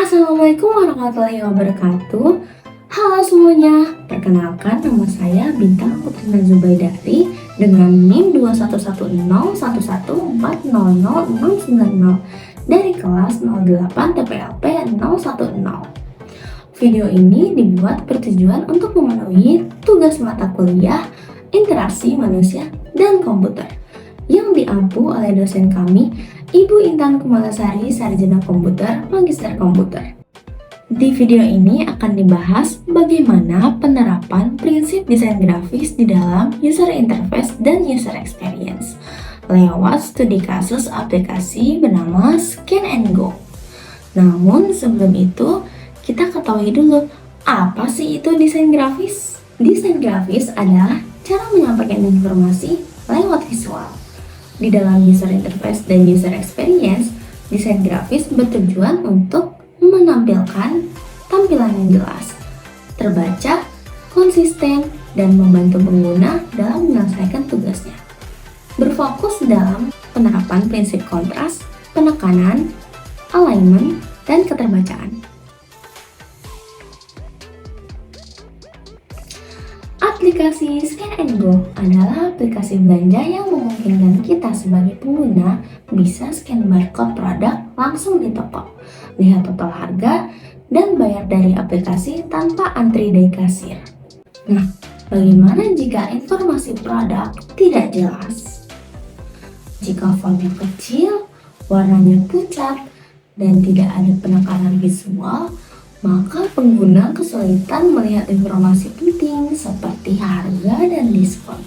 Assalamualaikum warahmatullahi wabarakatuh. Halo semuanya, perkenalkan nama saya Bintang Putrina Zubaidari dengan NIM 2110114000690 dari kelas 08 TPLP 010. Video ini dibuat bertujuan untuk memenuhi tugas mata kuliah Interaksi Manusia dan Komputer yang diampu oleh dosen kami, Ibu Intan Kumalasari, Sarjana Komputer, Magister Komputer. Di video ini akan dibahas bagaimana penerapan prinsip desain grafis di dalam user interface dan user experience lewat studi kasus aplikasi bernama Scan and Go. Namun sebelum itu, kita ketahui dulu apa sih itu desain grafis? Desain grafis adalah cara menyampaikan informasi lewat visual. Di dalam user interface dan user experience, desain grafis bertujuan untuk menampilkan tampilan yang jelas, terbaca, konsisten, dan membantu pengguna dalam menyelesaikan tugasnya. Berfokus dalam penerapan prinsip kontras, penekanan, alignment, dan keterbacaan. Aplikasi Scan and Go adalah aplikasi belanja yang memungkinkan kita sebagai pengguna bisa scan barcode produk langsung di toko, lihat total harga, dan bayar dari aplikasi tanpa antri di kasir. Nah, bagaimana jika informasi produk tidak jelas? Jika fontnya kecil, warnanya pucat, dan tidak ada penekanan visual, maka pengguna kesulitan melihat informasi penting seperti harga dan diskon.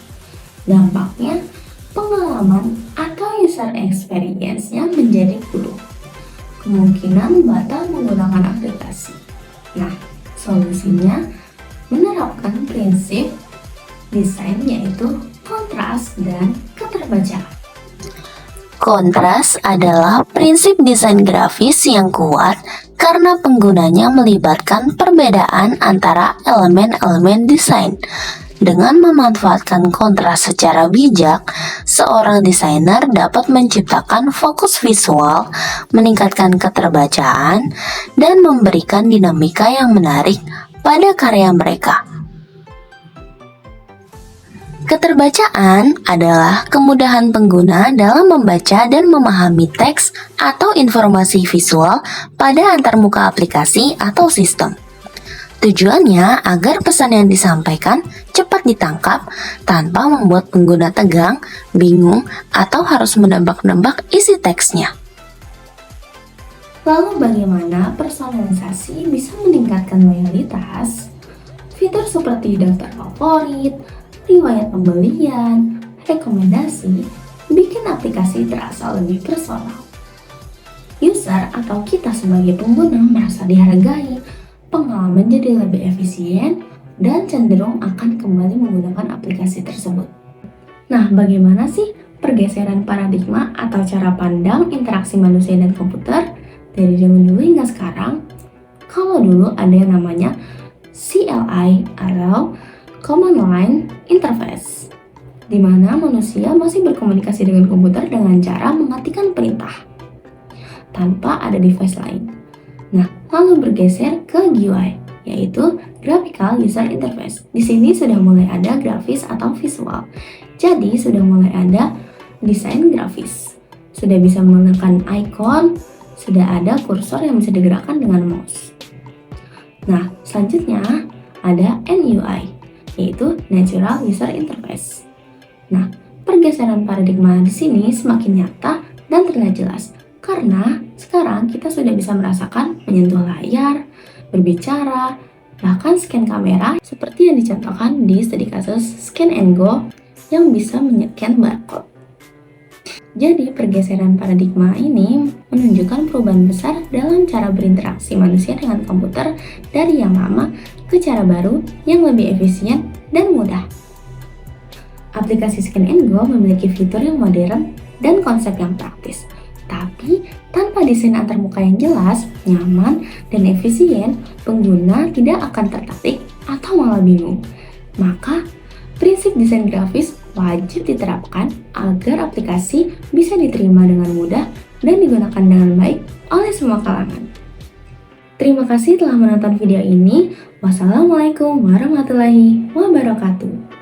Dampaknya, pengalaman atau user experience-nya menjadi buruk. Kemungkinan batal menggunakan aplikasi. Nah, solusinya menerapkan prinsip desain yaitu kontras dan keterbacaan. Kontras adalah prinsip desain grafis yang kuat karena penggunanya melibatkan perbedaan antara elemen-elemen desain. Dengan memanfaatkan kontras secara bijak, seorang desainer dapat menciptakan fokus visual, meningkatkan keterbacaan, dan memberikan dinamika yang menarik pada karya mereka. Keterbacaan adalah kemudahan pengguna dalam membaca dan memahami teks atau informasi visual pada antarmuka aplikasi atau sistem. Tujuannya agar pesan yang disampaikan cepat ditangkap tanpa membuat pengguna tegang, bingung, atau harus menebak-nebak isi teksnya. Lalu bagaimana personalisasi bisa meningkatkan loyalitas? Fitur seperti daftar favorit, riwayat pembelian, rekomendasi, bikin aplikasi terasa lebih personal. User atau kita sebagai pengguna merasa dihargai, pengalaman jadi lebih efisien, dan cenderung akan kembali menggunakan aplikasi tersebut. Nah, bagaimana sih pergeseran paradigma atau cara pandang interaksi manusia dan komputer dari zaman dulu hingga sekarang? Kalau dulu ada yang namanya CLI atau Command Line Interface, di mana manusia masih berkomunikasi dengan komputer dengan cara mengetikkan perintah tanpa ada device lain. Nah, lalu bergeser ke GUI, yaitu Graphical User Interface. Di sini sudah mulai ada grafis atau visual. Jadi sudah mulai ada desain grafis. Sudah bisa menekan icon, sudah ada kursor yang bisa digerakkan dengan mouse. Nah, selanjutnya ada NUI, yaitu Natural User Interface. Nah, pergeseran paradigma di sini semakin nyata dan terlihat jelas karena sekarang kita sudah bisa merasakan menyentuh layar, berbicara, bahkan scan kamera seperti yang dicontohkan di studi kasus Scan and Go yang bisa men-scan barcode. Jadi pergeseran paradigma ini menunjukkan perubahan besar dalam cara berinteraksi manusia dengan komputer dari yang lama ke cara baru yang lebih efisien dan mudah. Aplikasi Scan and Go memiliki fitur yang modern dan konsep yang praktis. Tapi tanpa desain antarmuka yang jelas, nyaman, dan efisien, pengguna tidak akan tertarik atau malah bingung. Maka, prinsip desain grafis wajib diterapkan agar aplikasi bisa diterima dengan mudah dan digunakan dengan baik oleh semua kalangan. Terima kasih telah menonton video ini. Wassalamualaikum warahmatullahi wabarakatuh.